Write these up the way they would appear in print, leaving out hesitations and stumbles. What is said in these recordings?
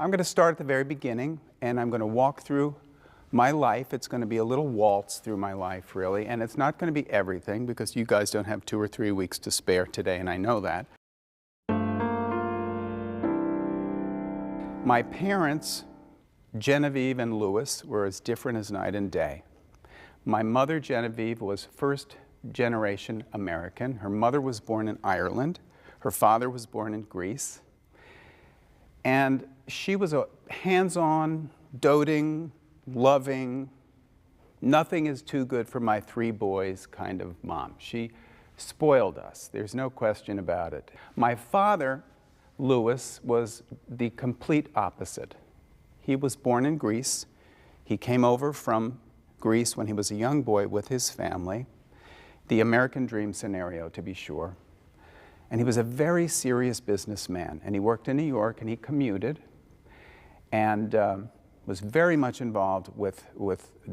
I'm going to start at the very beginning, and I'm going to walk through my life. It's going to be a little waltz through my life, really, and it's not going to be everything because you guys don't have 2 or 3 weeks to spare today, and I know that. My parents, Genevieve and Louis, were as different as night and day. My mother, Genevieve, was first-generation American. Her mother was born in Ireland. Her father was born in Greece. And she was a hands-on, doting, loving, nothing is too good for my 3 boys kind of mom. She spoiled us. There's no question about it. My father, Louis, was the complete opposite. He was born in Greece. He came over from Greece when he was a young boy with his family. The American dream scenario, to be sure. And he was a very serious businessman. And he worked in New York, and he commuted, and was very much involved with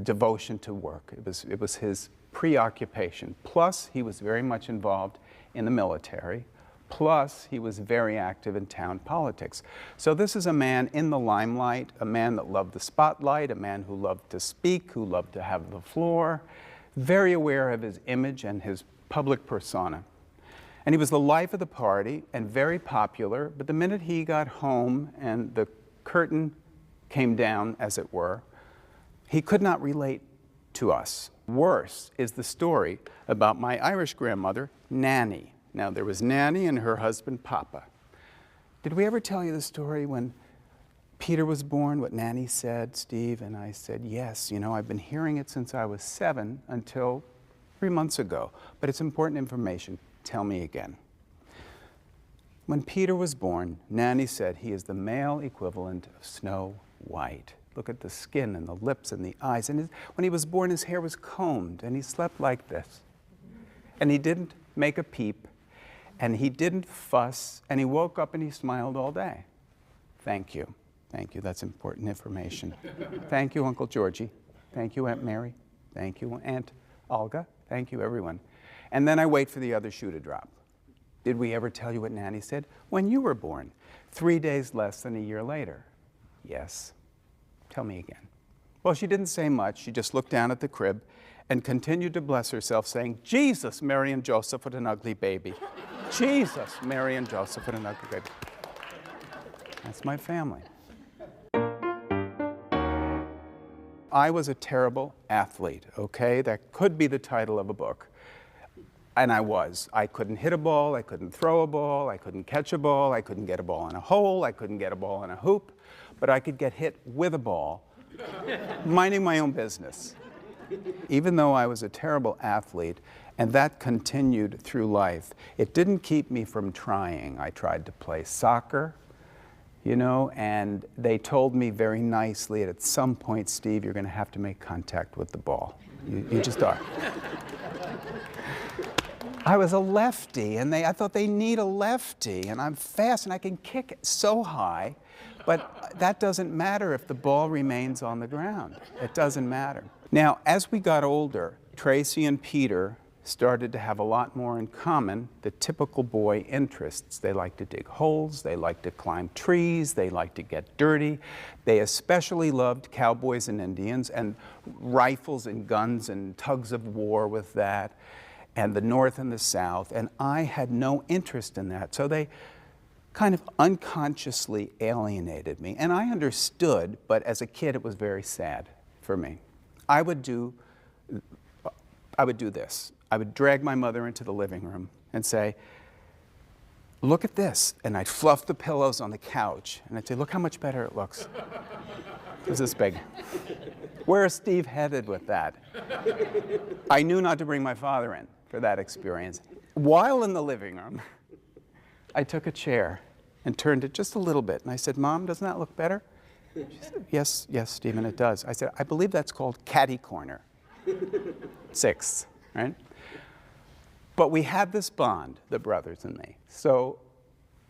devotion to work. It was his preoccupation. Plus, he was very much involved in the military. Plus, he was very active in town politics. So this is a man in the limelight, a man that loved the spotlight, a man who loved to speak, who loved to have the floor, very aware of his image and his public persona. And he was the life of the party and very popular, but the minute he got home and the curtain came down, as it were, he could not relate to us. Worse is the story about my Irish grandmother, Nanny. Now, there was Nanny and her husband, Papa. Did we ever tell you the story when Peter was born, what Nanny said, Steve? And I said, yes, you know, I've been hearing it since I was 7 until 3 months ago. But it's important information. Tell me again. When Peter was born, Nanny said he is the male equivalent of Snow White. Look at the skin and the lips and the eyes. And when he was born, his hair was combed, and he slept like this. And he didn't make a peep, and he didn't fuss, and he woke up and he smiled all day. Thank you. Thank you. That's important information. Thank you, Uncle Georgie. Thank you, Aunt Mary. Thank you, Aunt Olga. Thank you, everyone. And then I wait for the other shoe to drop. Did we ever tell you what Nanny said? When you were born, 3 days less than a year later. Yes. Tell me again. Well, she didn't say much. She just looked down at the crib and continued to bless herself, saying, Jesus, Mary and Joseph, what an ugly baby. Jesus, Mary and Joseph, what an ugly baby. That's my family. I was a terrible athlete, okay? That could be the title of a book. And I was. I couldn't hit a ball, I couldn't throw a ball, I couldn't catch a ball, I couldn't get a ball in a hole, I couldn't get a ball in a hoop, but I could get hit with a ball, minding my own business. Even though I was a terrible athlete, and that continued through life, it didn't keep me from trying. I tried to play soccer, you know, and they told me very nicely at some point, Steve, you're going to have to make contact with the ball. You just are. I was a lefty, and I thought they need a lefty, and I'm fast, and I can kick it so high, but that doesn't matter if the ball remains on the ground. It doesn't matter. Now, as we got older, Tracy and Peter started to have a lot more in common, the typical boy interests. They like to dig holes, they like to climb trees, they like to get dirty. They especially loved cowboys and Indians, and rifles and guns and tugs of war with that, and the North and the South, and I had no interest in that. So they kind of unconsciously alienated me. And I understood, but as a kid it was very sad for me. I would do this. I would drag my mother into the living room and say, look at this. And I'd fluff the pillows on the couch, and I'd say, look how much better it looks. It was this big. Where is Steve headed with that? I knew not to bring my father in for that experience. While in the living room, I took a chair and turned it just a little bit. And I said, Mom, doesn't that look better? She said, yes, Stephen, it does. I said, I believe that's called catty corner. 6, right? But we had this bond, the brothers and me. So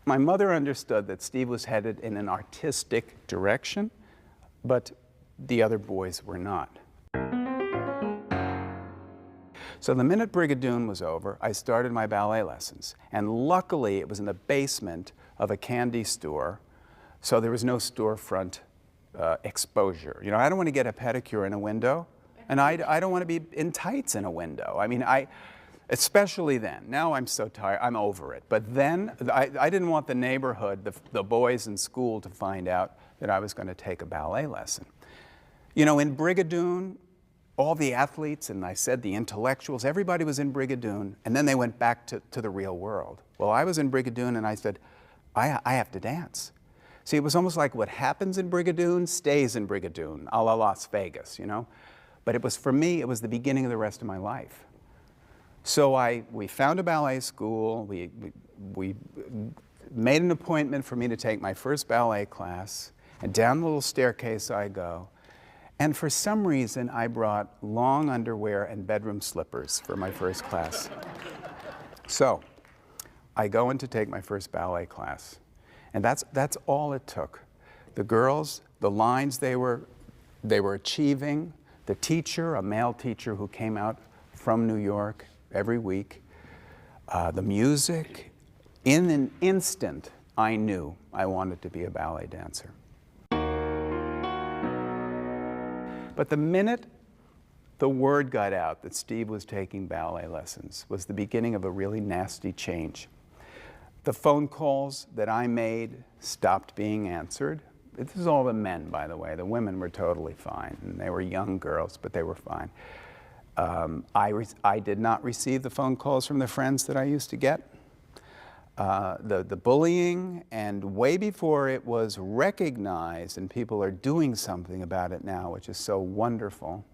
my mother understood that Steve was headed in an artistic direction, but the other boys were not. So the minute Brigadoon was over, I started my ballet lessons. And luckily, it was in the basement of a candy store So there was no storefront exposure. You know, I don't want to get a pedicure in a window, and I don't want to be in tights in a window. I mean, especially then. Now I'm so tired, I'm over it. But then, I didn't want the neighborhood, the boys in school to find out that I was going to take a ballet lesson. You know, in Brigadoon, all the athletes, and I said the intellectuals, everybody was in Brigadoon, and then they went back to the real world. Well, I was in Brigadoon, and I said, I have to dance. See, it was almost like what happens in Brigadoon stays in Brigadoon, a la Las Vegas, you know? But it was, for me, it was the beginning of the rest of my life. So we found a ballet school, we made an appointment for me to take my first ballet class, and down the little staircase I go. And for some reason, I brought long underwear and bedroom slippers for my first class. So I go in to take my first ballet class. And that's all it took. The girls, the lines they were achieving, the teacher, a male teacher who came out from New York every week, the music. In an instant, I knew I wanted to be a ballet dancer. But the minute the word got out that Steve was taking ballet lessons was the beginning of a really nasty change. The phone calls that I made stopped being answered. This is all the men, by the way. The women were totally fine, and they were young girls, but they were fine. I did not receive the phone calls from the friends that I used to get. The bullying, and way before it was recognized and people are doing something about it now, which is so wonderful,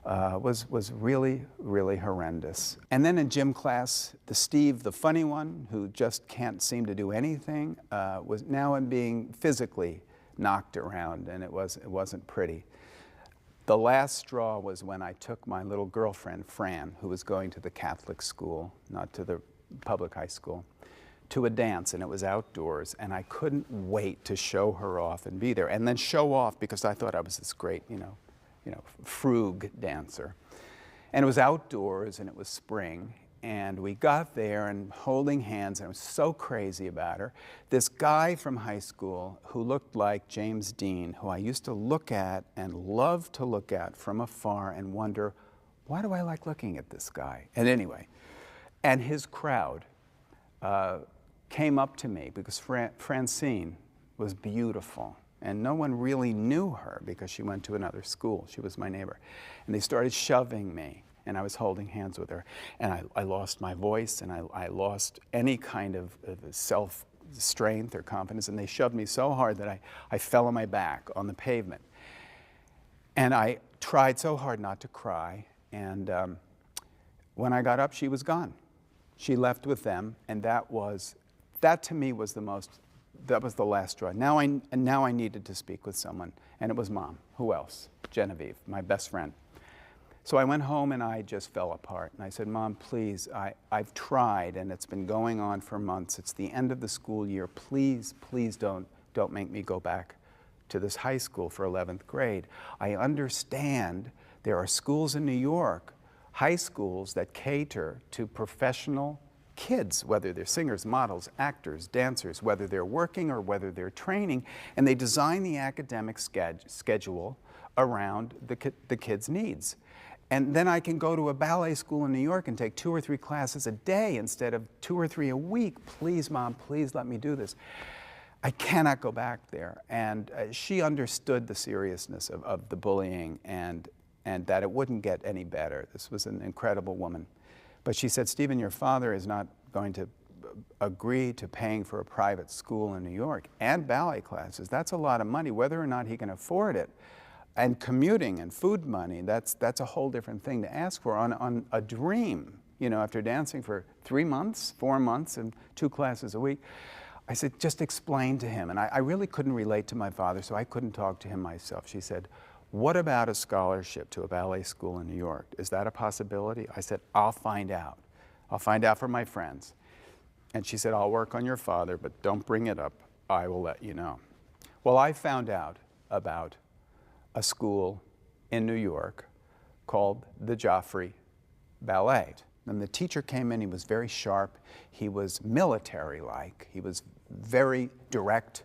was really, really horrendous. And then in gym class, Steve, the funny one, who just can't seem to do anything, was now being physically knocked around, and it wasn't pretty. The last straw was when I took my little girlfriend, Fran, who was going to the Catholic school, not to the public high school, to a dance, and it was outdoors, and I couldn't wait to show her off and be there, and then show off because I thought I was this great, you know, frug dancer. And it was outdoors, and it was spring, and we got there and holding hands, and I was so crazy about her. This guy from high school who looked like James Dean, who I used to look at and love to look at from afar and wonder, why do I like looking at this guy? And anyway, and his crowd came up to me because Francine was beautiful, and no one really knew her because she went to another school. She was my neighbor. And they started shoving me, and I was holding hands with her. And I lost my voice, and I lost any kind of self-strength or confidence, and they shoved me so hard that I fell on my back on the pavement. And I tried so hard not to cry, and when I got up, she was gone. She left with them, and that to me was that was the last straw. Now I needed to speak with someone, and it was Mom. Who else? Genevieve, my best friend. So I went home and I just fell apart. And I said, Mom, please, I've tried, and it's been going on for months. It's the end of the school year. Please, please don't make me go back to this high school for 11th grade. I understand there are schools in New York, high schools that cater to professional kids, whether they're singers, models, actors, dancers, whether they're working or whether they're training, and they design the academic schedule around the kids' needs. And then I can go to a ballet school in New York and take 2 or 3 classes a day instead of 2 or 3 a week. Please, Mom, please let me do this. I cannot go back there. And she understood the seriousness of the bullying and that it wouldn't get any better. This was an incredible woman. But she said, Stephen, your father is not going to agree to paying for a private school in New York and ballet classes. That's a lot of money, whether or not he can afford it. And commuting and food money, that's a whole different thing to ask for on a dream, you know, after dancing for 3 months, 4 months, and 2 classes a week. I said, just explain to him. And I really couldn't relate to my father, so I couldn't talk to him myself. She said, what about a scholarship to a ballet school in New York? Is that a possibility? I said, I'll find out. I'll find out from my friends. And she said, I'll work on your father, but don't bring it up. I will let you know. Well, I found out about a school in New York called the Joffrey Ballet. And the teacher came in, he was very sharp, he was military-like, he was very direct,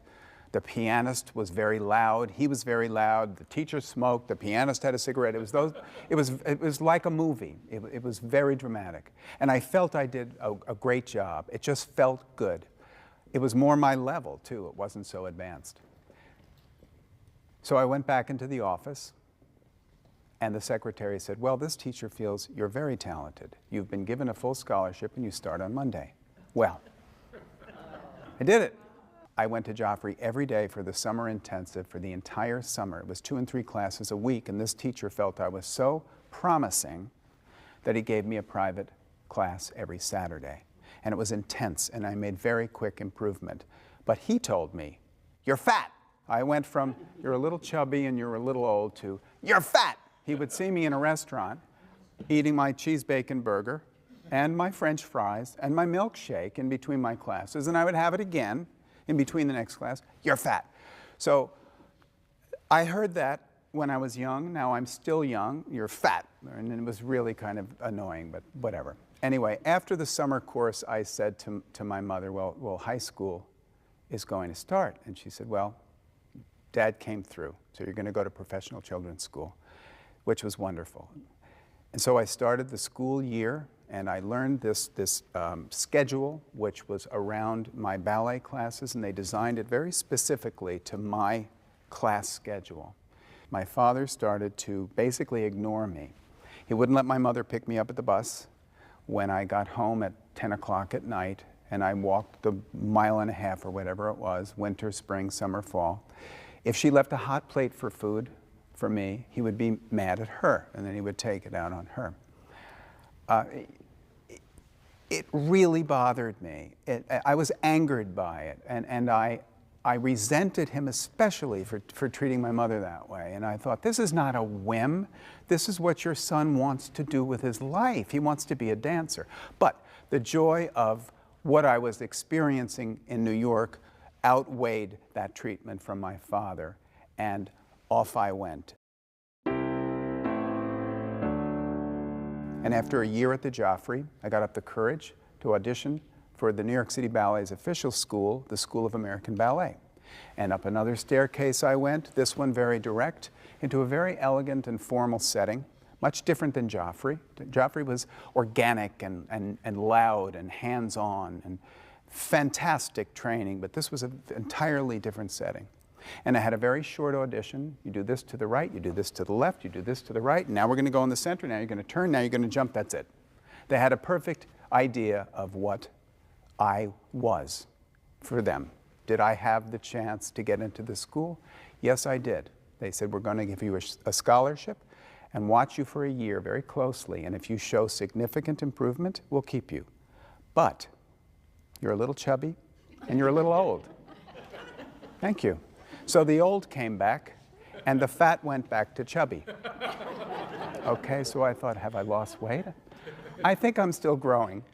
The pianist was very loud. He was very loud. The teacher smoked. The pianist had a cigarette. It was like a movie. It was very dramatic. And I felt I did a great job. It just felt good. It was more my level, too. It wasn't so advanced. So I went back into the office, and the secretary said, well, this teacher feels you're very talented. You've been given a full scholarship, and you start on Monday. Well, I did it. I went to Joffrey every day for the summer intensive for the entire summer. It was 2 and 3 classes a week, and this teacher felt I was so promising that he gave me a private class every Saturday. And it was intense, and I made very quick improvement. But he told me, you're fat. I went from, you're a little chubby and you're a little old, to, you're fat. He would see me in a restaurant eating my cheese bacon burger and my French fries and my milkshake in between my classes, and I would have it again in between the next class, you're fat. So I heard that when I was young. Now I'm still young, you're fat. And it was really kind of annoying, but whatever. Anyway, after the summer course, I said to my mother, well, high school is going to start. And she said, well, Dad came through, so you're going to go to professional children's school, which was wonderful. And so I started the school year, and I learned this schedule, which was around my ballet classes, and they designed it very specifically to my class schedule. My father started to basically ignore me. He wouldn't let my mother pick me up at the bus when I got home at 10 o'clock at night, and I walked the 1.5 miles or whatever it was, winter, spring, summer, fall. If she left a hot plate for food for me, he would be mad at her, and then he would take it out on her. It really bothered me. I was angered by it, and I resented him especially for treating my mother that way. And I thought, this is not a whim. This is what your son wants to do with his life. He wants to be a dancer. But the joy of what I was experiencing in New York outweighed that treatment from my father, and off I went. And after a year at the Joffrey, I got up the courage to audition for the New York City Ballet's official school, the School of American Ballet. And up another staircase I went, this one very direct, into a very elegant and formal setting, much different than Joffrey. Joffrey was organic and loud and hands-on and fantastic training, but this was an entirely different setting. And I had a very short audition. You do this to the right, you do this to the left, you do this to the right, and now we're going to go in the center, now you're going to turn, now you're going to jump, that's it. They had a perfect idea of what I was for them. Did I have the chance to get into the school? Yes, I did. They said, we're going to give you a scholarship and watch you for a year very closely, and if you show significant improvement, we'll keep you. But you're a little chubby and you're a little old. Thank you. So the old came back, and the fat went back to chubby. Okay, so I thought, have I lost weight? I think I'm still growing.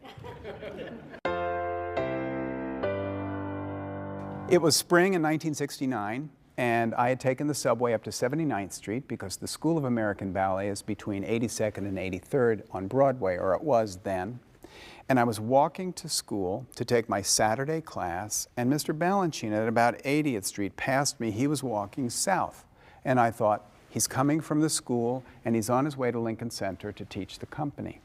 It was spring in 1969, and I had taken the subway up to 79th Street because the School of American Ballet is between 82nd and 83rd on Broadway, or it was then. And I was walking to school to take my Saturday class, and Mr. Balanchine at about 80th Street passed me. He was walking south. And I thought, he's coming from the school, and he's on his way to Lincoln Center to teach the company.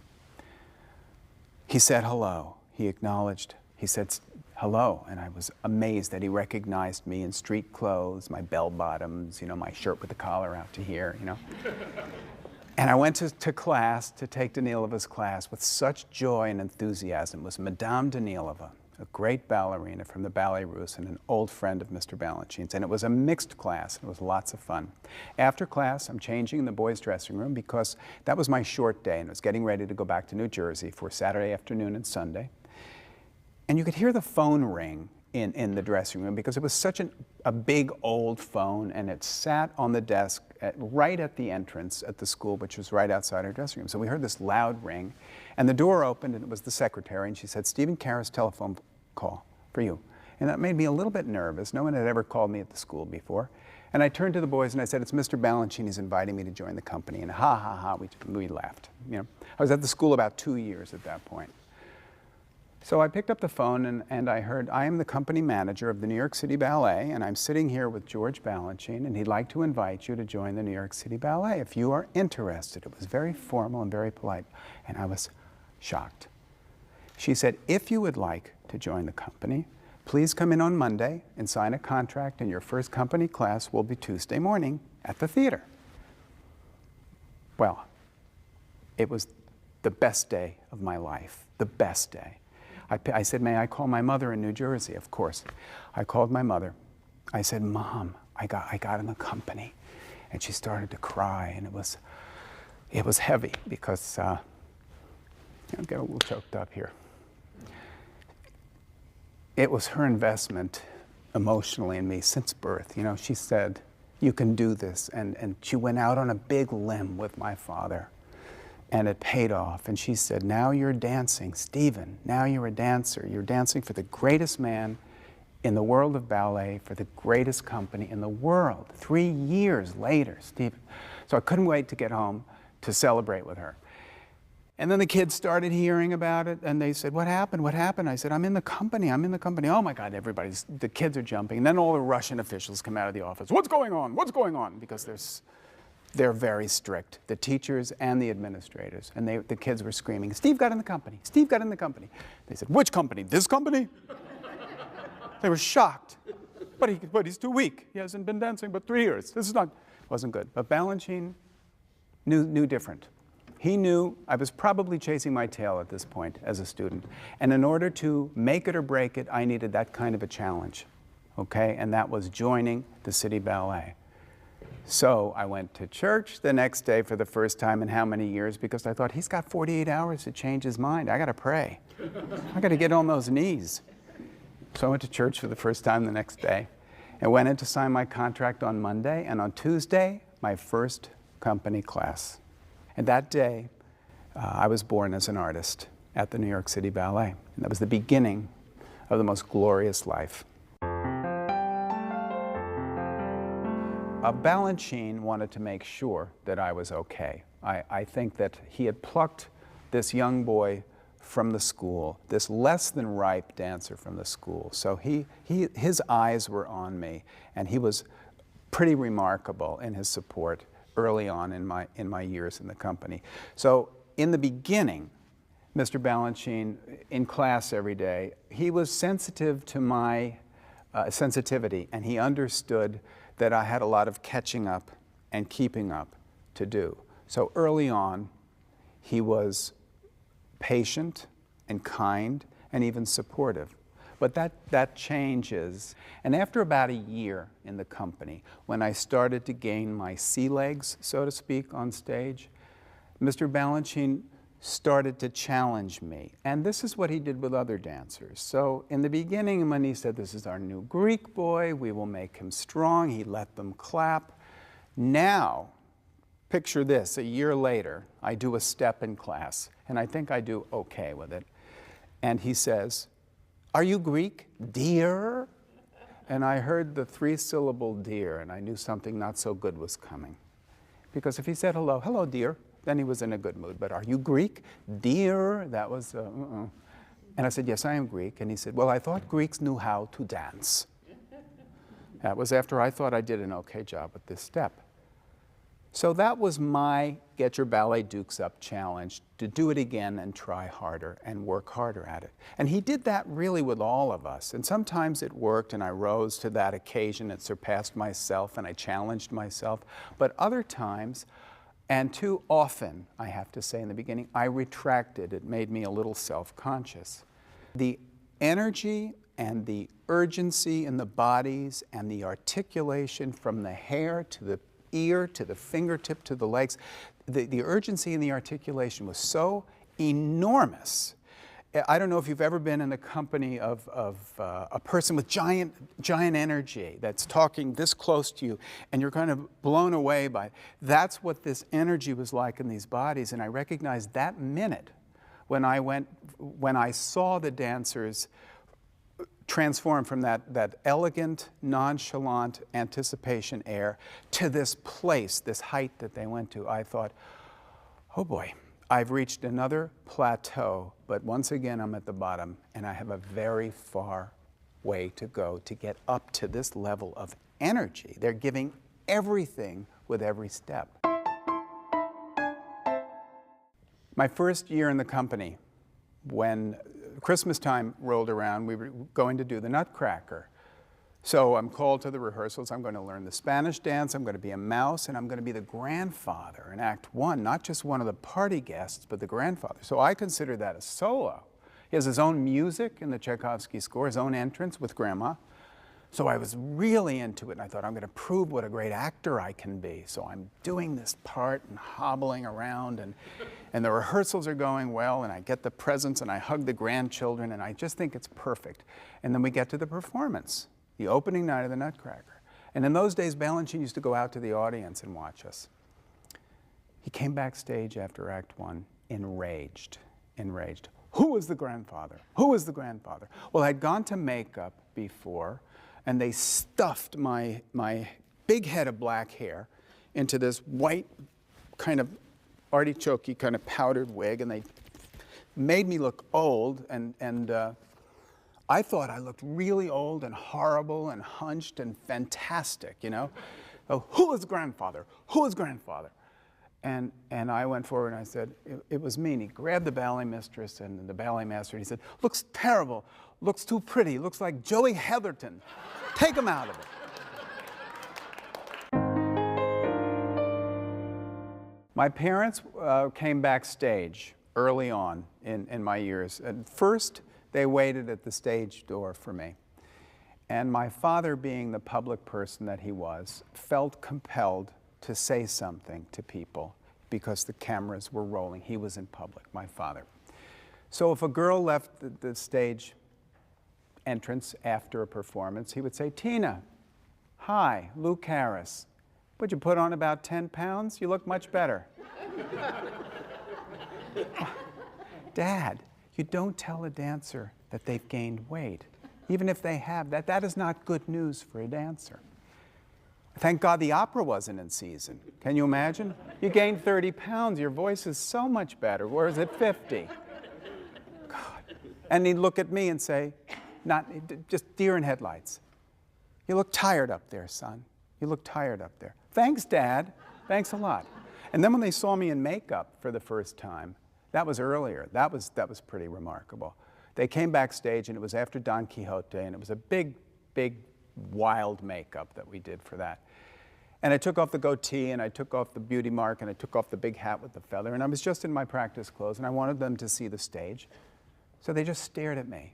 He said hello. He acknowledged. He said hello, and I was amazed that he recognized me in street clothes, my bell bottoms, you know, my shirt with the collar out to here, you know. And I went to class, to take Danilova's class, with such joy and enthusiasm. It was Madame Danilova, a great ballerina from the Ballet Russe and an old friend of Mr. Balanchine's. And it was a mixed class. It was lots of fun. After class, I'm changing in the boys' dressing room because that was my short day, and I was getting ready to go back to New Jersey for Saturday afternoon and Sunday. And you could hear the phone ring in the dressing room because it was such a big old phone, and it sat on the desk right at the entrance at the school, which was right outside our dressing room. So we heard this loud ring, and the door opened, and it was the secretary, and she said, Stephen Caras' telephone call for you. And that made me a little bit nervous. No one had ever called me at the school before. And I turned to the boys and I said, it's Mr. Balanchine, he's inviting me to join the company. And ha, ha, ha, we laughed. You know, I was at the school about 2 years at that point. So I picked up the phone and I heard, I am the company manager of the New York City Ballet, and I'm sitting here with George Balanchine, and he'd like to invite you to join the New York City Ballet if you are interested. It was very formal and very polite, and I was shocked. She said, if you would like to join the company, please come in on Monday and sign a contract, and your first company class will be Tuesday morning at the theater. Well, it was the best day of my life, the best day. I said, may I call my mother in New Jersey? Of course. I called my mother. I said, Mom, I got in the company. And she started to cry, and it was heavy because, I'm getting a little choked up here. It was her investment emotionally in me since birth. You know, she said, you can do this. And she went out on a big limb with my father. And it paid off. And she said, now you're dancing, Stephen, now you're a dancer. You're dancing for the greatest man in the world of ballet, for the greatest company in the world. 3 years later, Stephen. So I couldn't wait to get home to celebrate with her. And then the kids started hearing about it, and they said, what happened? What happened? I said, I'm in the company. I'm in the company. Oh my God, the kids are jumping. And then all the Russian officials come out of the office. What's going on? What's going on? Because they're very strict, the teachers and the administrators. And the kids were screaming, Steve got in the company. Steve got in the company. They said, which company? This company? They were shocked. But he's too weak. He hasn't been dancing but 3 years. Wasn't good. But Balanchine knew different. He knew I was probably chasing my tail at this point as a student. And in order to make it or break it, I needed that kind of a challenge. Okay? And that was joining the City Ballet. So I went to church the next day for the first time in how many years, because I thought, he's got 48 hours to change his mind. I got to pray. I got to get on those knees. So I went to church for the first time the next day and went in to sign my contract on Monday, and on Tuesday, my first company class. And that day, I was born as an artist at the New York City Ballet. And that was the beginning of the most glorious life. Balanchine wanted to make sure that I was okay. I think that he had plucked this young boy from the school, this less than ripe dancer from the school. So his eyes were on me, and he was pretty remarkable in his support early on in my years in the company. So in the beginning, Mr. Balanchine, in class every day, he was sensitive to my sensitivity, and he understood that I had a lot of catching up and keeping up to do. So early on, he was patient and kind and even supportive. But that changes. And after about a year in the company, when I started to gain my sea legs, so to speak, on stage, Mr. Balanchine started to challenge me. And this is what he did with other dancers. So in the beginning, when he said, this is our new Greek boy, we will make him strong, he let them clap. Now, picture this, a year later, I do a step in class, and I think I do okay with it. And he says, are you Greek, dear? And I heard the 3-syllable dear, and I knew something not so good was coming. Because if he said hello, hello dear, then he was in a good mood. But are you Greek? Dear, that was, And I said, yes, I am Greek. And he said, well, I thought Greeks knew how to dance. That was after I thought I did an okay job with this step. So that was my Get Your Ballet Dukes Up challenge, to do it again and try harder and work harder at it. And he did that really with all of us. And sometimes it worked, and I rose to that occasion. It surpassed myself, and I challenged myself. But other times, and too often, I have to say in the beginning, I retracted. It made me a little self-conscious. The energy and the urgency in the bodies and the articulation from the hair to the ear to the fingertip to the legs, the urgency and the articulation was so enormous. I don't know if you've ever been in the company of a person with giant energy that's talking this close to you, and you're kind of blown away by it. That's what this energy was like in these bodies, and I recognized that minute when I saw the dancers transform from that elegant, nonchalant anticipation air to this place, this height that they went to. I thought, oh boy, I've reached another plateau, but once again I'm at the bottom, and I have a very far way to go to get up to this level of energy. They're giving everything with every step. My first year in the company, when Christmas time rolled around, we were going to do the Nutcracker. So I'm called to the rehearsals. I'm going to learn the Spanish dance, I'm going to be a mouse, and I'm going to be the grandfather in Act One, not just one of the party guests, but the grandfather. So I consider that a solo. He has his own music in the Tchaikovsky score, his own entrance with Grandma. So I was really into it, and I thought, I'm going to prove what a great actor I can be. So I'm doing this part and hobbling around, and the rehearsals are going well, and I get the presents, and I hug the grandchildren, and I just think it's perfect. And then we get to the performance, the opening night of the Nutcracker. And in those days, Balanchine used to go out to the audience and watch us. He came backstage after Act One, enraged. Who was the grandfather? Who was the grandfather? Well, I'd gone to makeup before, and they stuffed my big head of black hair into this white kind of artichoke-y kind of powdered wig, and they made me look old, and I thought I looked really old and horrible and hunched and fantastic, you know? Oh, who was grandfather? Who was grandfather? And I went forward and I said, it was me. And he grabbed the ballet mistress and the ballet master, and he said, looks terrible, looks too pretty, looks like Joey Heatherton. Take him out of it. My parents came backstage early on in my years. At first, they waited at the stage door for me. And my father, being the public person that he was, felt compelled to say something to people because the cameras were rolling. He was in public, my father. So if a girl left the stage entrance after a performance, he would say, Tina, hi, Lou Caras. Would you put on about 10 pounds? You look much better. Dad, you don't tell a dancer that they've gained weight. Even if they have, that is not good news for a dancer. Thank God the opera wasn't in season. Can you imagine? You gained 30 pounds, your voice is so much better, whereas at 50. God. And he'd look at me and say, just deer in headlights. You look tired up there, son. You look tired up there. Thanks, Dad. Thanks a lot. And then when they saw me in makeup for the first time, that was earlier. That was pretty remarkable. They came backstage, and it was after Don Quixote, and it was a big, wild makeup that we did for that. And I took off the goatee, and I took off the beauty mark, and I took off the big hat with the feather, and I was just in my practice clothes, and I wanted them to see the stage. So they just stared at me,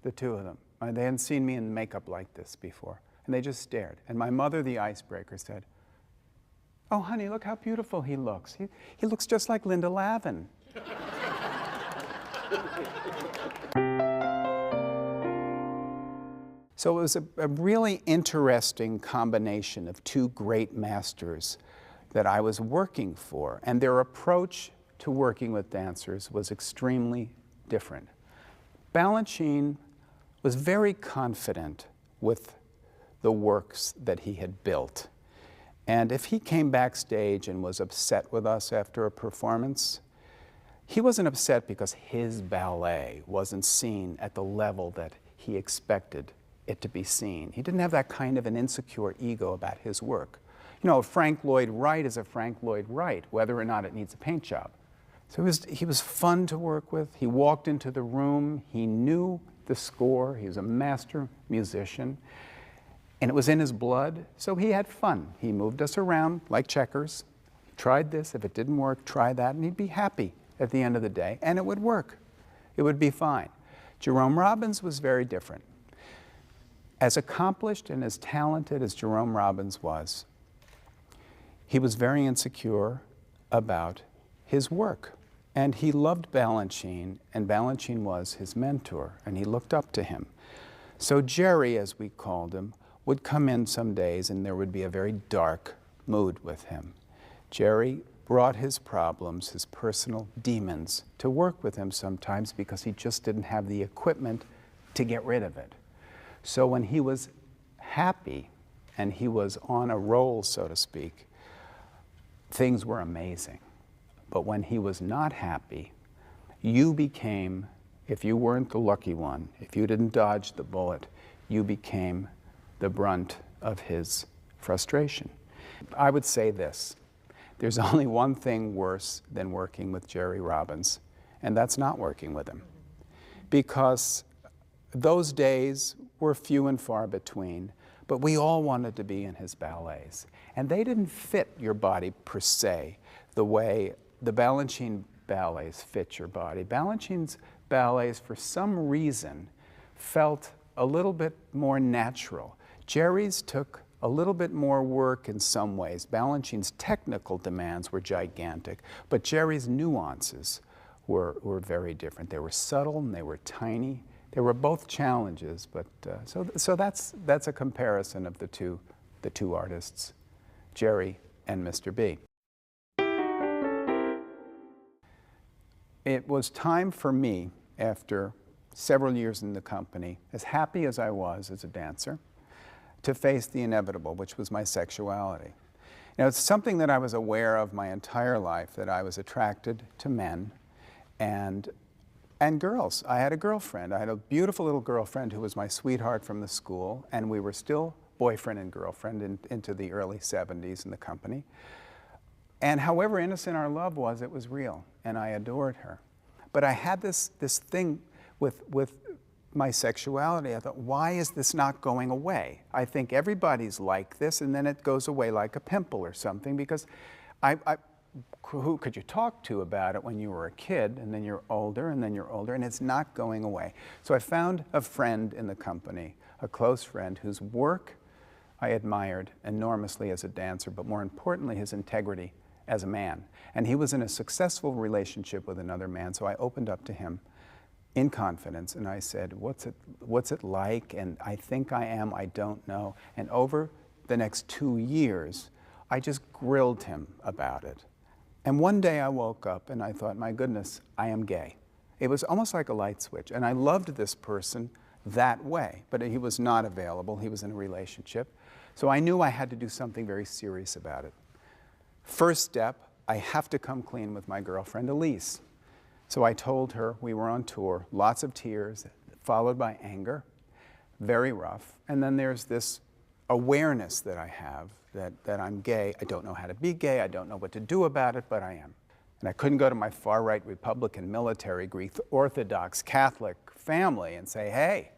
the two of them. They hadn't seen me in makeup like this before, and they just stared. And my mother, the icebreaker, said, oh, honey, look how beautiful he looks. He looks just like Linda Lavin. So it was a really interesting combination of two great masters that I was working for, and their approach to working with dancers was extremely different. Balanchine was very confident with the works that he had built. And if he came backstage and was upset with us after a performance, he wasn't upset because his ballet wasn't seen at the level that he expected it to be seen. He didn't have that kind of an insecure ego about his work. You know, Frank Lloyd Wright is a Frank Lloyd Wright, whether or not it needs a paint job. So he was fun to work with. He walked into the room, he knew the score, he was a master musician, and it was in his blood, so he had fun. He moved us around like checkers. He tried this, if it didn't work, try that, and he'd be happy at the end of the day, and it would work. It would be fine. Jerome Robbins was very different. As accomplished and as talented as Jerome Robbins was, he was very insecure about his work. And he loved Balanchine, and Balanchine was his mentor, and he looked up to him. So Jerry, as we called him, would come in some days, and there would be a very dark mood with him. Jerry brought his problems, his personal demons, to work with him sometimes because he just didn't have the equipment to get rid of it. So when he was happy and he was on a roll, so to speak, things were amazing. But when he was not happy, you became, if you weren't the lucky one, if you didn't dodge the bullet, you became the brunt of his frustration. I would say this: there's only one thing worse than working with Jerry Robbins, and that's not working with him. Because those days were few and far between, but we all wanted to be in his ballets. And they didn't fit your body per se the way the Balanchine ballets fit your body. Balanchine's ballets, for some reason, felt a little bit more natural. Jerry's took a little bit more work in some ways. Balanchine's technical demands were gigantic, but Jerry's nuances were very different. They were subtle and they were tiny. They were both challenges, but so that's a comparison of the two artists, Jerry and Mr. B. It was time for me, after several years in the company, as happy as I was as a dancer, to face the inevitable, which was my sexuality. Now, it's something that I was aware of my entire life, that I was attracted to men and girls. I had a girlfriend. I had a beautiful little girlfriend who was my sweetheart from the school, and we were still boyfriend and girlfriend into the early 70s in the company. And however innocent our love was, it was real, and I adored her. But I had this thing with my sexuality. I thought, why is this not going away? I think everybody's like this, and then it goes away like a pimple or something, because who could you talk to about it when you were a kid, and then you're older, and then you're older, and it's not going away. So I found a friend in the company, a close friend, whose work I admired enormously as a dancer, but more importantly, his integrity as a man. And he was in a successful relationship with another man, so I opened up to him in confidence, and I said, what's it like? And I think I am, I don't know. And over the next 2 years, I just grilled him about it. And one day I woke up and I thought, my goodness, I am gay. It was almost like a light switch. And I loved this person that way, but he was not available. He was in a relationship. So I knew I had to do something very serious about it. First step, I have to come clean with my girlfriend, Elise. So I told her, we were on tour, lots of tears, followed by anger, very rough. And then there's this awareness that I have that I'm gay. I don't know how to be gay. I don't know what to do about it, but I am. And I couldn't go to my far-right Republican, military, Greek, Orthodox, Catholic family and say, hey,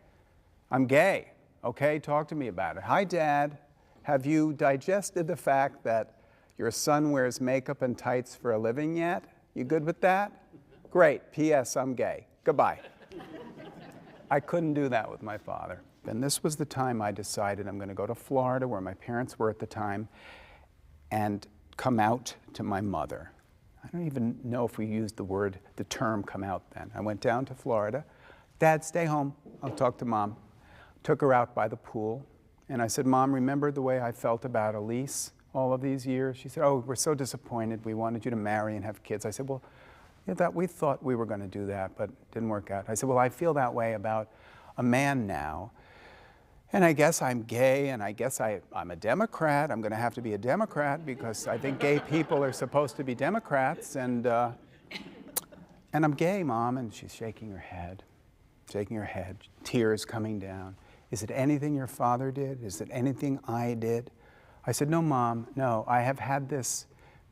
I'm gay. Okay, talk to me about it. Hi, Dad. Have you digested the fact that your son wears makeup and tights for a living yet? You good with that? Great. P.S. I'm gay. Goodbye. I couldn't do that with my father. And this was the time I decided I'm going to go to Florida, where my parents were at the time, and come out to my mother. I don't even know if we used the term come out then. I went down to Florida. Dad, stay home. I'll talk to Mom. Took her out by the pool, and I said, Mom, remember the way I felt about Elise all of these years? She said, oh, we're so disappointed. We wanted you to marry and have kids. I said, well, yeah, we thought we were going to do that, but it didn't work out. I said, well, I feel that way about a man now. And I guess I'm gay, and I guess I'm a Democrat. I'm going to have to be a Democrat because I think gay people are supposed to be Democrats. And I'm gay, Mom. And she's shaking her head, tears coming down. Is it anything your father did? Is it anything I did? I said, no, Mom, no. I have had this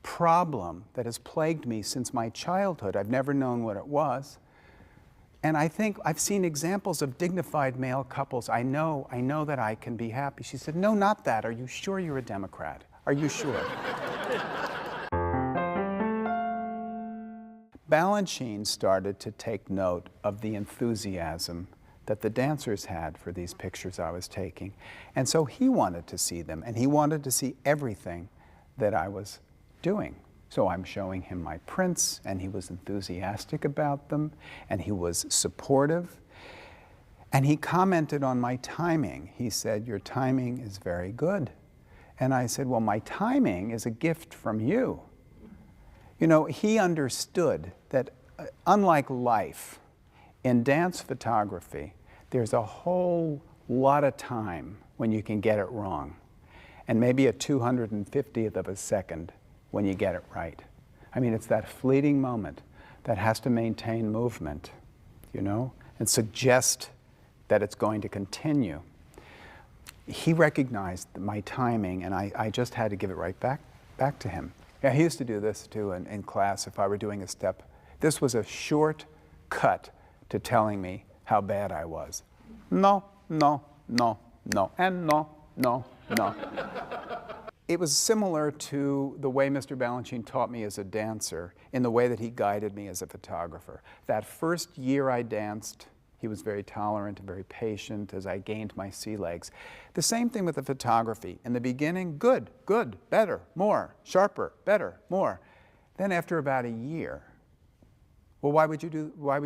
problem that has plagued me since my childhood. I've never known what it was. And I think I've seen examples of dignified male couples. I know that I can be happy. She said, no, not that. Are you sure you're a Democrat? Are you sure? Balanchine started to take note of the enthusiasm that the dancers had for these pictures I was taking. And so he wanted to see them, and he wanted to see everything that I was doing. So I'm showing him my prints, and he was enthusiastic about them, and he was supportive. And he commented on my timing. He said, your timing is very good. And I said, well, my timing is a gift from you. You know, he understood that unlike life, in dance photography, there's a whole lot of time when you can get it wrong, and maybe a 250th of a second when you get it right. I mean, it's that fleeting moment that has to maintain movement, you know, and suggest that it's going to continue. He recognized my timing, and I just had to give it right back to him. Yeah, he used to do this too in class if I were doing a step. This was a short cut to telling me how bad I was. No, no, no, no, and no, no, no. It was similar to the way Mr. Balanchine taught me as a dancer in the way that he guided me as a photographer. That first year I danced, he was very tolerant and very patient as I gained my sea legs. The same thing with the photography. In the beginning, good, good, better, more, sharper, better, more. Then after about a year, well, why would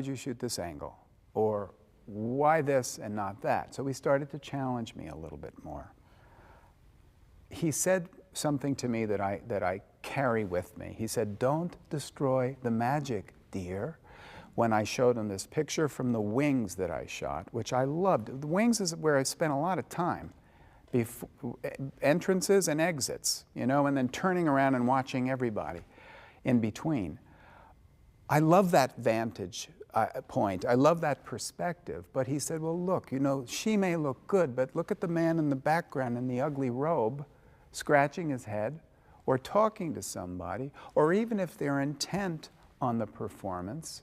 you shoot this angle? Or why this and not that? So he started to challenge me a little bit more. He said something to me that I carry with me. He said, "Don't destroy the magic, dear." When I showed him this picture from the wings that I shot, which I loved. The wings is where I spent a lot of time. Entrances and exits, you know, and then turning around and watching everybody in between. I love that vantage point. I love that perspective. But he said, well, look, you know, she may look good, but look at the man in the background in the ugly robe, scratching his head, or talking to somebody, or even if they're intent on the performance,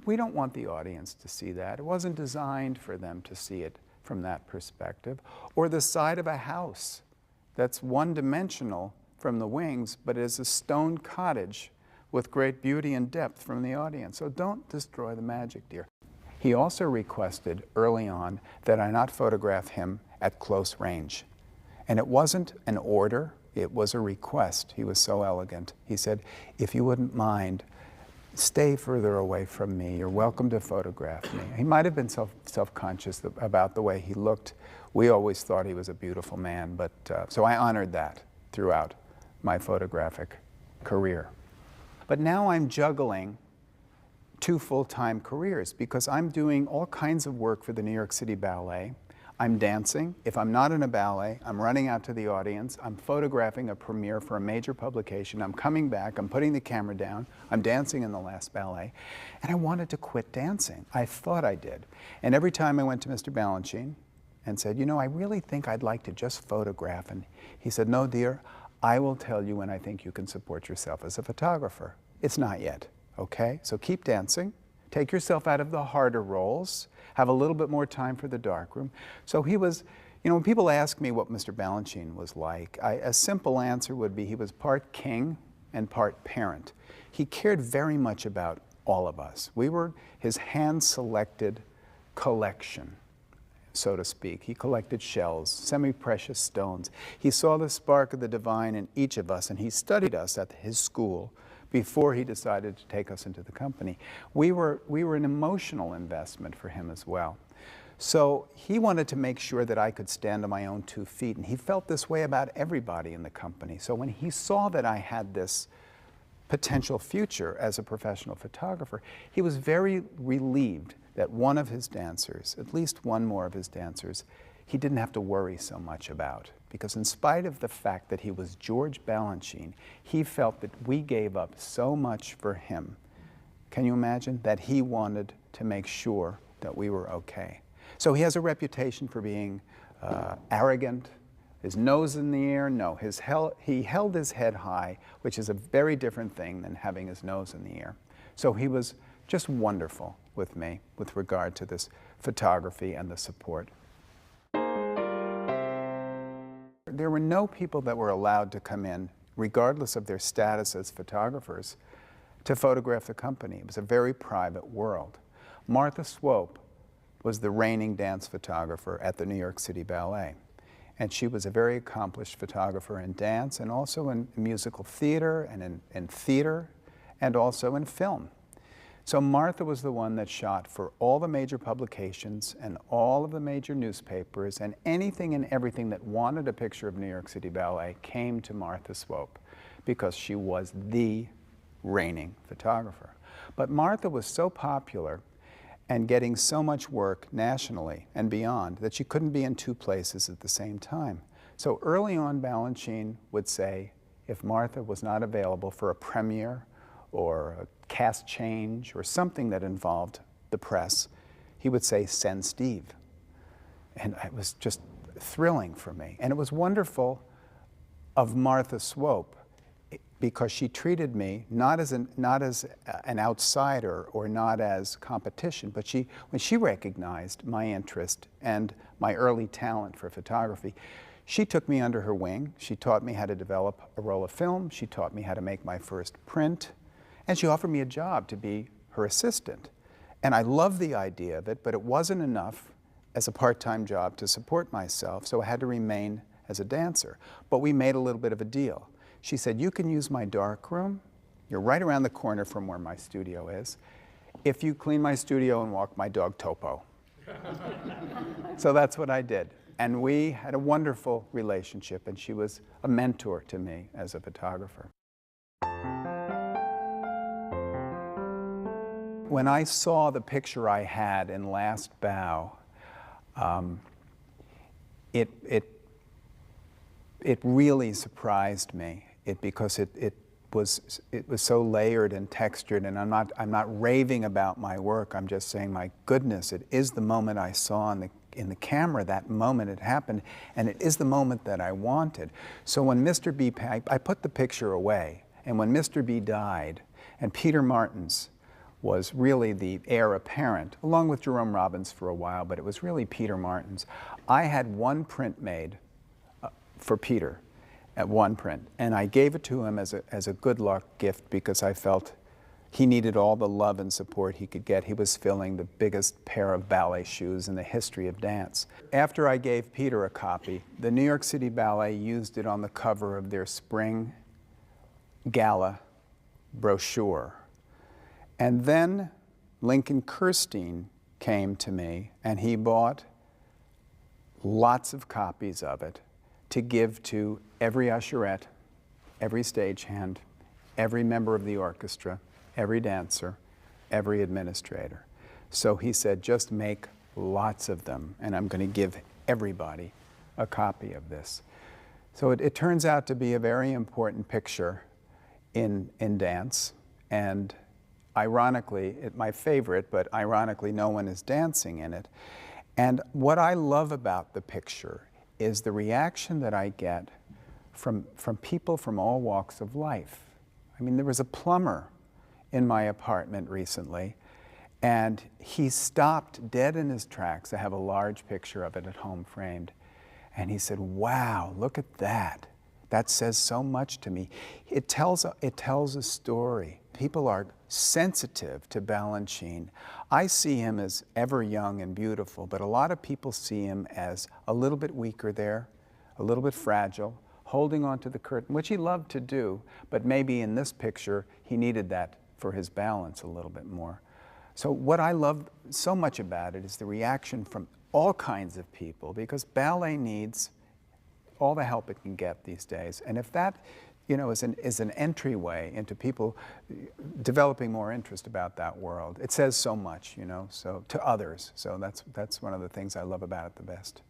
we don't want the audience to see that. It wasn't designed for them to see it from that perspective. Or the side of a house that's one-dimensional from the wings, but is a stone cottage with great beauty and depth from the audience. So don't destroy the magic, dear. He also requested early on that I not photograph him at close range. And it wasn't an order, it was a request. He was so elegant. He said, if you wouldn't mind, stay further away from me. You're welcome to photograph me. He might have been self-conscious about the way he looked. We always thought he was a beautiful man, but so I honored that throughout my photographic career. But now I'm juggling two full-time careers because I'm doing all kinds of work for the New York City Ballet. I'm dancing. If I'm not in a ballet, I'm running out to the audience. I'm photographing a premiere for a major publication. I'm coming back. I'm putting the camera down. I'm dancing in the last ballet. And I wanted to quit dancing. I thought I did. And every time I went to Mr. Balanchine and said, you know, I really think I'd like to just photograph. And he said, no, dear, I will tell you when I think you can support yourself as a photographer. It's not yet, okay? So keep dancing. Take yourself out of the harder roles. Have a little bit more time for the darkroom. So he was, you know, when people ask me what Mr. Balanchine was like, a simple answer would be he was part king and part parent. He cared very much about all of us. We were his hand-selected collection, so to speak. He collected shells, semi-precious stones. He saw the spark of the divine in each of us, and he studied us at his school before he decided to take us into the company. We were an emotional investment for him as well. So he wanted to make sure that I could stand on my own 2 feet, and he felt this way about everybody in the company. So when he saw that I had this potential future as a professional photographer, he was very relieved that one of his dancers, at least one more of his dancers, he didn't have to worry so much about. Because in spite of the fact that he was George Balanchine, he felt that we gave up so much for him. Can you imagine? That he wanted to make sure that we were okay. So he has a reputation for being arrogant, his nose in the air. No, he held his head high, which is a very different thing than having his nose in the air. So he was just wonderful with me with regard to this photography and the support. There were no people that were allowed to come in, regardless of their status as photographers, to photograph the company. It was a very private world. Martha Swope was the reigning dance photographer at the New York City Ballet. And she was a very accomplished photographer in dance and also in musical theater and in theater and also in film. So Martha was the one that shot for all the major publications and all of the major newspapers, and anything and everything that wanted a picture of New York City Ballet came to Martha Swope because she was the reigning photographer. But Martha was so popular and getting so much work nationally and beyond that she couldn't be in 2 places at the same time. So early on, Balanchine would say, if Martha was not available for a premiere or a cast change or something that involved the press, he would say, "Send Steve." And it was just thrilling for me. And it was wonderful of Martha Swope, because she treated me not as an outsider or not as competition, but when she recognized my interest and my early talent for photography, she took me under her wing. She taught me how to develop a roll of film. She taught me how to make my first print. And she offered me a job to be her assistant. And I loved the idea of it, but it wasn't enough as a part-time job to support myself, so I had to remain as a dancer. But we made a little bit of a deal. She said, "You can use my dark room. You're right around the corner from where my studio is, if you clean my studio and walk my dog Topo." So that's what I did. And we had a wonderful relationship, and she was a mentor to me as a photographer. When I saw the picture I had in Last Bow, it really surprised me. Because it was so layered and textured, and I'm not raving about my work. I'm just saying, my goodness, it is the moment I saw in the camera. That moment it happened, and it is the moment that I wanted. So when Mr. B, I put the picture away, and when Mr. B died, and Peter Martins was really the heir apparent, along with Jerome Robbins for a while, but it was really Peter Martins. I had one print made for Peter. At one print, and I gave it to him as a good luck gift, because I felt he needed all the love and support he could get. He was filling the biggest pair of ballet shoes in the history of dance. After I gave Peter a copy, the New York City Ballet used it on the cover of their spring gala brochure. And then Lincoln Kirstein came to me, and he bought lots of copies of it to give to every usherette, every stagehand, every member of the orchestra, every dancer, every administrator. So he said, "Just make lots of them, and I'm going to give everybody a copy of this." So it turns out to be a very important picture in dance, and ironically, my favorite, but ironically no one is dancing in it. And what I love about the picture is the reaction that I get from people from all walks of life. I mean, there was a plumber in my apartment recently, and he stopped dead in his tracks. I have a large picture of it at home framed. And he said, "Wow, look at that. That says so much to me." It tells a story. People are sensitive to Balanchine. I see him as ever young and beautiful, but a lot of people see him as a little bit weaker there, a little bit fragile, holding onto the curtain, which he loved to do, but maybe in this picture he needed that for his balance a little bit more. So what I love so much about it is the reaction from all kinds of people, because ballet needs all the help it can get these days. And if that, is an entryway into people developing more interest about that world, it says so much, so to others. So that's one of the things I love about it the best.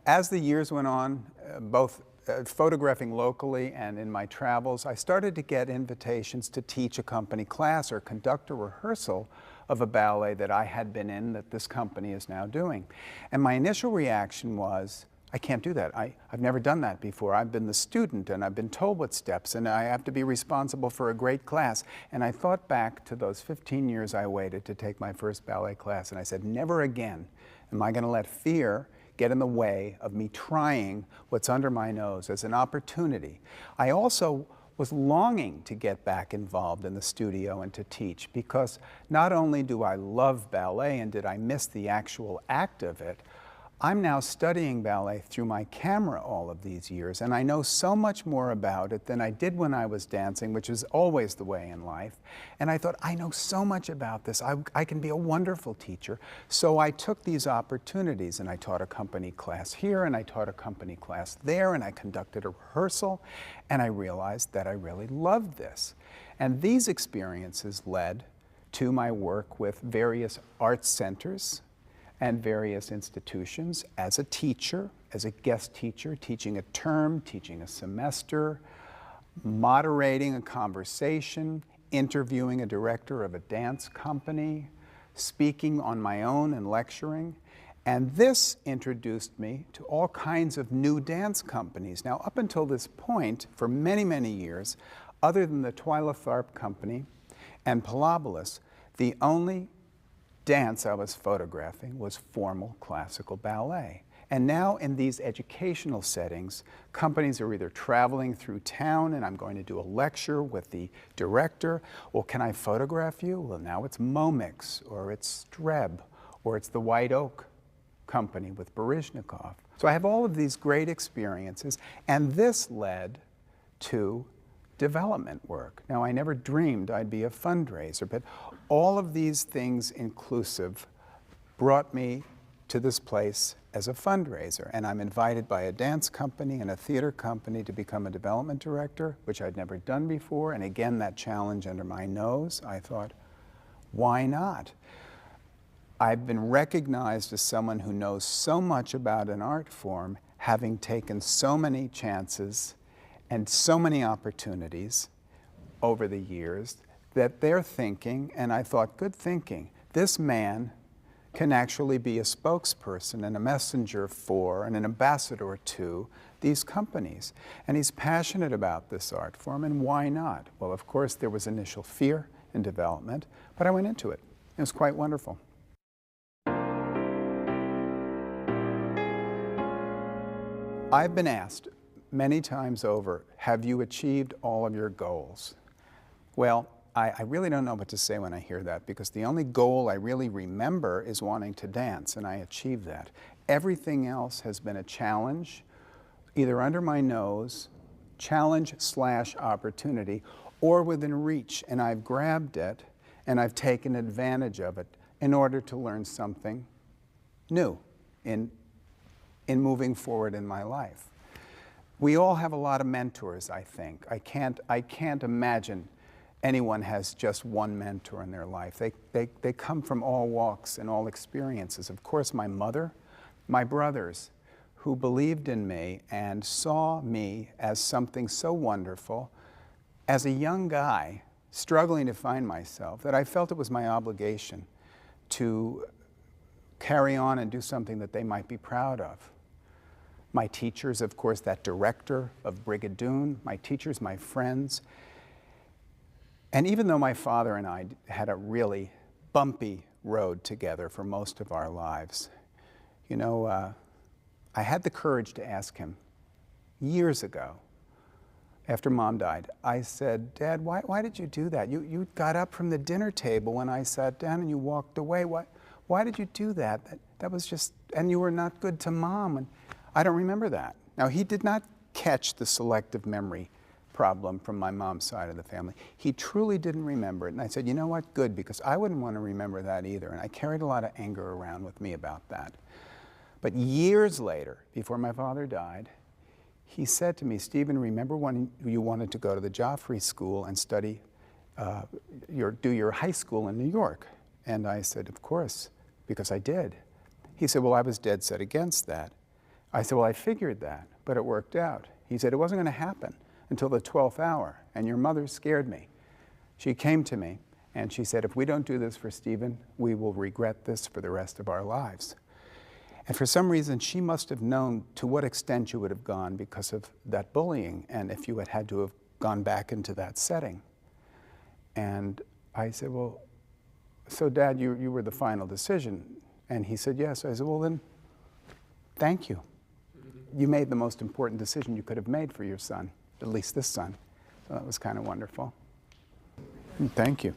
As the years went on, both photographing locally and in my travels, I started to get invitations to teach a company class or conduct a rehearsal of a ballet that I had been in that this company is now doing. And my initial reaction was, I can't do that. I've never done that before. I've been the student, and I've been told what steps, and I have to be responsible for a great class. And I thought back to those 15 years I waited to take my first ballet class, and I said, never again am I going to let fear get in the way of me trying what's under my nose as an opportunity. I also was longing to get back involved in the studio and to teach, because not only do I love ballet and did I miss the actual act of it, I'm now studying ballet through my camera all of these years, and I know so much more about it than I did when I was dancing, which is always the way in life. And I thought, I know so much about this. I can be a wonderful teacher. So I took these opportunities, and I taught a company class here, and I taught a company class there, and I conducted a rehearsal, and I realized that I really loved this. And these experiences led to my work with various arts centers and various institutions as a teacher, as a guest teacher, teaching a term, teaching a semester, moderating a conversation, interviewing a director of a dance company, speaking on my own and lecturing. And this introduced me to all kinds of new dance companies. Now, up until this point, for many, many years, other than the Twyla Tharp Company and Pilobolus, the only dance I was photographing was formal classical ballet. And now in these educational settings, companies are either traveling through town and I'm going to do a lecture with the director. Well, can I photograph you? Well, now it's Momix, or it's Streb, or it's the White Oak Company with Baryshnikov. So I have all of these great experiences, and this led to development work. Now, I never dreamed I'd be a fundraiser, but all of these things inclusive brought me to this place as a fundraiser. And I'm invited by a dance company and a theater company to become a development director, which I'd never done before. And again, that challenge under my nose, I thought, why not? I've been recognized as someone who knows so much about an art form, having taken so many chances and so many opportunities over the years, that they're thinking, and I thought, good thinking, this man can actually be a spokesperson and a messenger for and an ambassador to these companies. And he's passionate about this art form, and why not? Well, of course, there was initial fear in development, but I went into it. It was quite wonderful. I've been asked many times over, have you achieved all of your goals? Well, I really don't know what to say when I hear that, because the only goal I really remember is wanting to dance, and I achieved that. Everything else has been a challenge, either under my nose, challenge/opportunity, or within reach, and I've grabbed it and I've taken advantage of it in order to learn something new in moving forward in my life. We all have a lot of mentors, I think. I can't imagine anyone has just one mentor in their life. They come from all walks and all experiences. Of course, my mother, my brothers, who believed in me and saw me as something so wonderful, as a young guy struggling to find myself, that I felt it was my obligation to carry on and do something that they might be proud of. My teachers, of course, that director of Brigadoon, my teachers, my friends. And even though my father and I had a really bumpy road together for most of our lives, you know, I had the courage to ask him years ago, after Mom died. I said, Dad, why did you do that? You got up from the dinner table when I sat down and you walked away. Why did you do that? That was just, and you were not good to Mom. And I don't remember that. Now, he did not catch the selective memory problem from my mom's side of the family. He truly didn't remember it. And I said, you know what, good, because I wouldn't want to remember that either. And I carried a lot of anger around with me about that. But years later, before my father died, he said to me, Stephen, remember when you wanted to go to the Joffrey School and study, do your high school in New York? And I said, of course, because I did. He said, well, I was dead set against that. I said, well, I figured that, but it worked out. He said, it wasn't going to happen until the 12th hour, and your mother scared me. She came to me, and she said, if we don't do this for Stephen, we will regret this for the rest of our lives. And for some reason, she must have known to what extent you would have gone because of that bullying, and if you had to have gone back into that setting. And I said, well, so Dad, you were the final decision. And he said, yes. I said, well then, thank you. You made the most important decision you could have made for your son, at least this son. So that was kind of wonderful. And thank you.